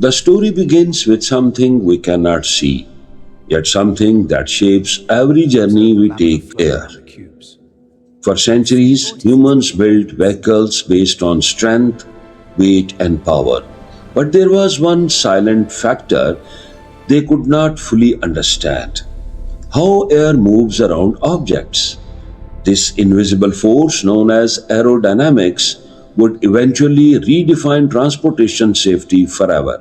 The story begins with something we cannot see, yet something that shapes every journey we take air. For centuries, humans built vehicles based on strength, weight, and power. But there was one silent factor they could not fully understand: how air moves around objects. This invisible force, known as aerodynamics, would eventually redefine transportation safety forever.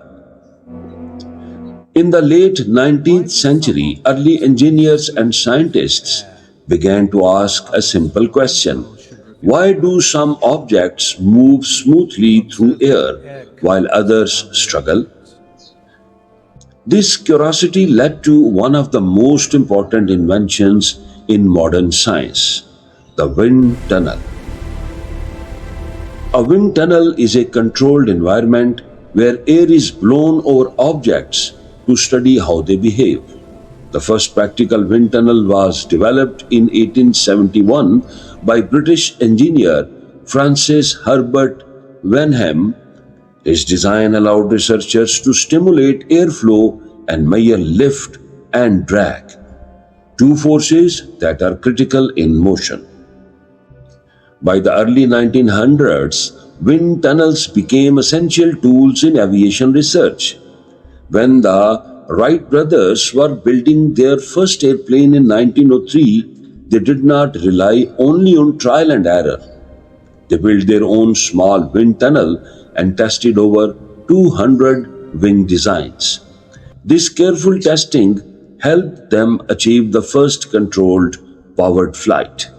In the late 19th century, early engineers and scientists began to ask a simple question: why do some objects move smoothly through air while others struggle? This curiosity led to one of the most important inventions in modern science: the wind tunnel. A wind tunnel is a controlled environment where air is blown over objects to study how they behave. The first practical wind tunnel was developed in 1871 by British engineer Francis Herbert Wenham. His design allowed researchers to stimulate airflow and measure lift and drag, two forces that are critical in motion. By the early 1900s, wind tunnels became essential tools in aviation research. When the Wright brothers were building their first airplane in 1903, they did not rely only on trial and error. They built their own small wind tunnel and tested over 200 wing designs. This careful testing helped them achieve the first controlled powered flight.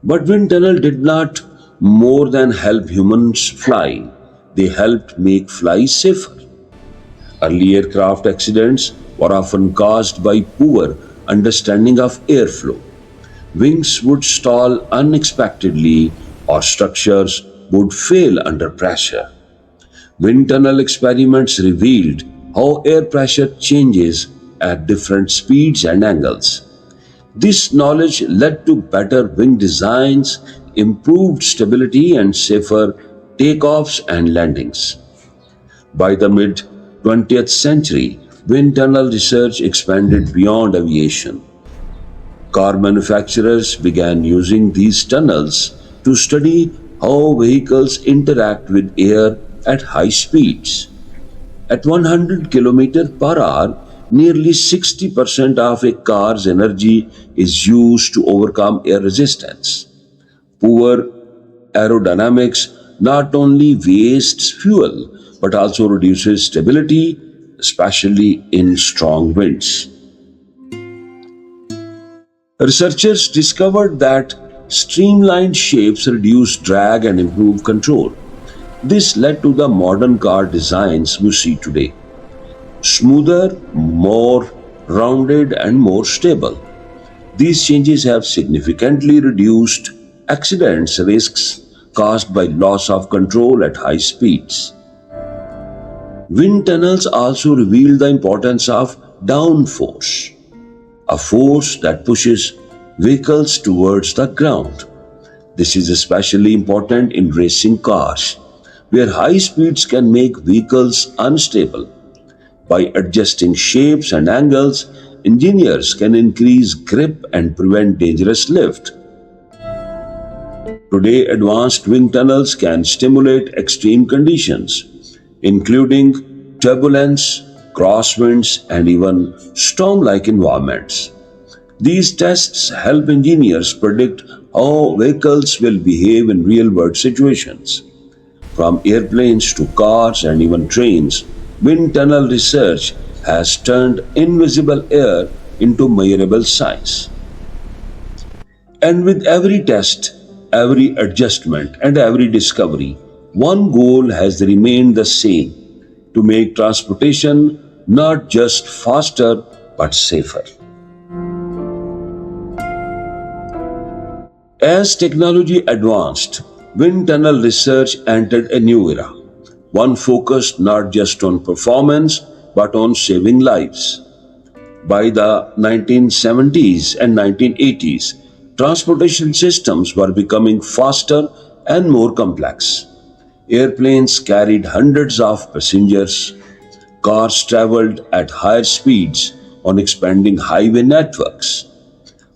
But wind tunnel did not more than help humans fly. They helped make flight safer. Early aircraft accidents were often caused by poor understanding of airflow. Wings would stall unexpectedly or structures would fail under pressure. Wind tunnel experiments revealed how air pressure changes at different speeds and angles. This knowledge led to better wing designs, improved stability, and safer takeoffs and landings. By the mid 20th century, wind tunnel research expanded beyond aviation. Car manufacturers began using these tunnels to study how vehicles interact with air at high speeds. At 100 km per hour, nearly 60% of a car's energy is used to overcome air resistance. Poor aerodynamics not only wastes fuel but also reduces stability, especially in strong winds. Researchers discovered that streamlined shapes reduce drag and improve control. This led to the modern car designs we see today: smoother, more rounded, and more stable. These changes have significantly reduced accidents risks caused by loss of control at high speeds. Wind tunnels also reveal the importance of downforce, a force that pushes vehicles towards the ground. This is especially important in racing cars, where high speeds can make vehicles unstable. By adjusting shapes and angles, engineers can increase grip and prevent dangerous lift. Today, advanced wind tunnels can stimulate extreme conditions, including turbulence, crosswinds, and even storm-like environments. These tests help engineers predict how vehicles will behave in real-world situations. From airplanes to cars and even trains, wind tunnel research has turned invisible air into measurable science. And with every test, every adjustment, and every discovery, one goal has remained the same: to make transportation not just faster but safer. As technology advanced, wind tunnel research entered a new era, one focused not just on performance but on saving lives. By the 1970s and 1980s, transportation systems were becoming faster and more complex. Airplanes carried hundreds of passengers. Cars traveled at higher speeds on expanding highway networks.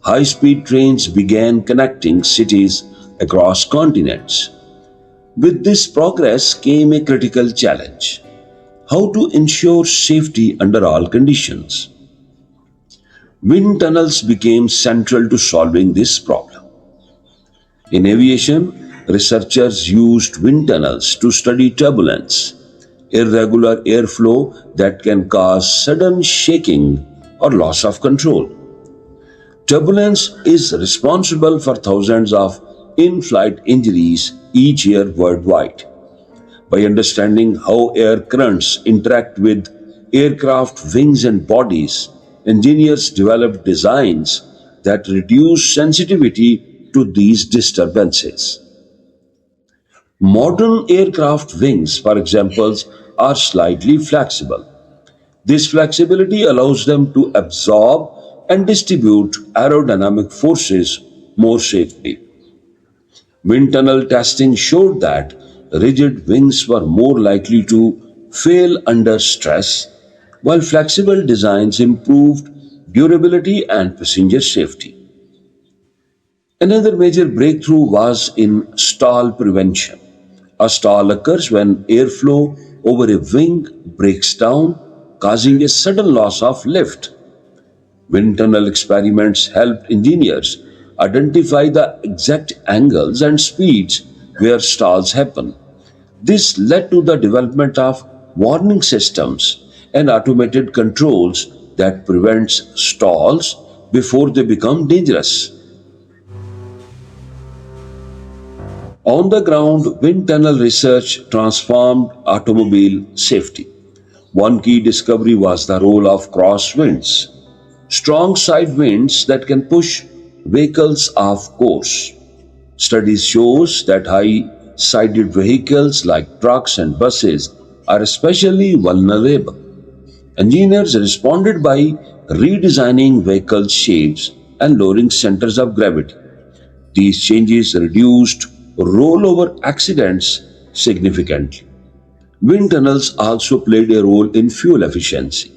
High speed trains began connecting cities across continents. With this progress came a critical challenge: how to ensure safety under all conditions. Wind tunnels became central to solving this problem. In aviation, researchers used wind tunnels to study turbulence, irregular airflow that can cause sudden shaking or loss of control. Turbulence is responsible for thousands of in flight injuries each year worldwide. By understanding how air currents interact with aircraft wings and bodies, engineers developed designs that reduce sensitivity to these disturbances. Modern aircraft wings, for example, are slightly flexible. This flexibility allows them to absorb and distribute aerodynamic forces more safely. Wind tunnel testing showed that rigid wings were more likely to fail under stress, while flexible designs improved durability and passenger safety. Another major breakthrough was in stall prevention. A stall occurs when airflow over a wing breaks down, causing a sudden loss of lift. Wind tunnel experiments helped engineers identify the exact angles and speeds where stalls happen. This led to the development of warning systems and automated controls that prevents stalls before they become dangerous. On the ground, wind tunnel research transformed automobile safety. One key discovery was the role of crosswinds, strong side winds that can push vehicles off course. Studies shows that high-sided vehicles like trucks and buses are especially vulnerable. Engineers responded by redesigning vehicle shapes and lowering centers of gravity. These changes reduced rollover accidents significantly. Wind tunnels also played a role in fuel efficiency,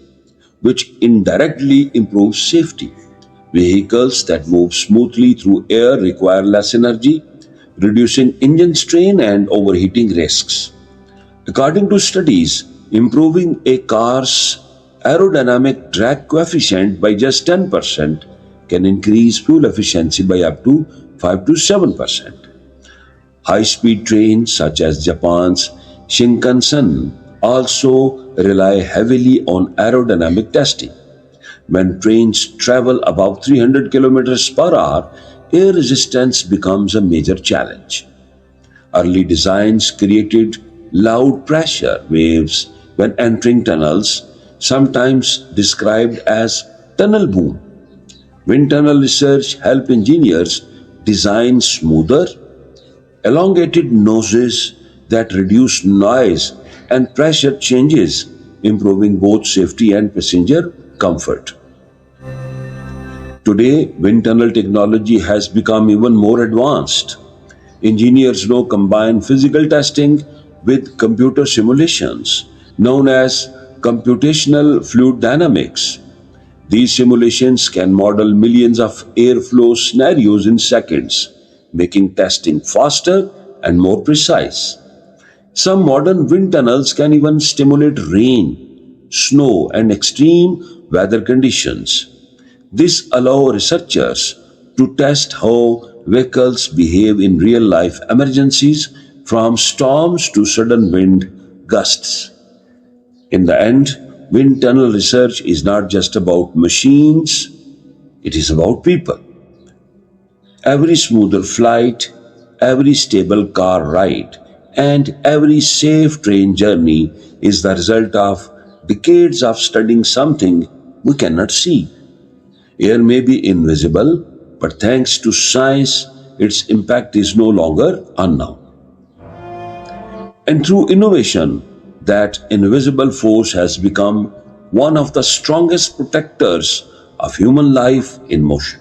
which indirectly improves safety. Vehicles that move smoothly through air require less energy, reducing engine strain and overheating risks. According to studies, improving a car's aerodynamic drag coefficient by just 10% can increase fuel efficiency by up to 5 to 7%. High speed trains, such as Japan's Shinkansen, also rely heavily on aerodynamic testing. When trains travel above 300 kilometers per hour, air resistance becomes a major challenge. Early designs created loud pressure waves when entering tunnels, sometimes described as tunnel boom. Wind tunnel research helped engineers design smoother, elongated noses that reduce noise and pressure changes, improving both safety and passenger comfort. Today, wind tunnel technology has become even more advanced. Engineers now combine physical testing with computer simulations, known as computational fluid dynamics. These simulations can model millions of airflow scenarios in seconds, making testing faster and more precise. Some modern wind tunnels can even stimulate rain, snow, and extreme weather conditions. This allows researchers to test how vehicles behave in real life emergencies, from storms to sudden wind gusts. In the end, wind tunnel research is not just about machines, it is about people. Every smoother flight, every stable car ride, and every safe train journey is the result of decades of studying something we cannot see. Air may be invisible, but thanks to science, its impact is no longer unknown. And through innovation, that invisible force has become one of the strongest protectors of human life in motion.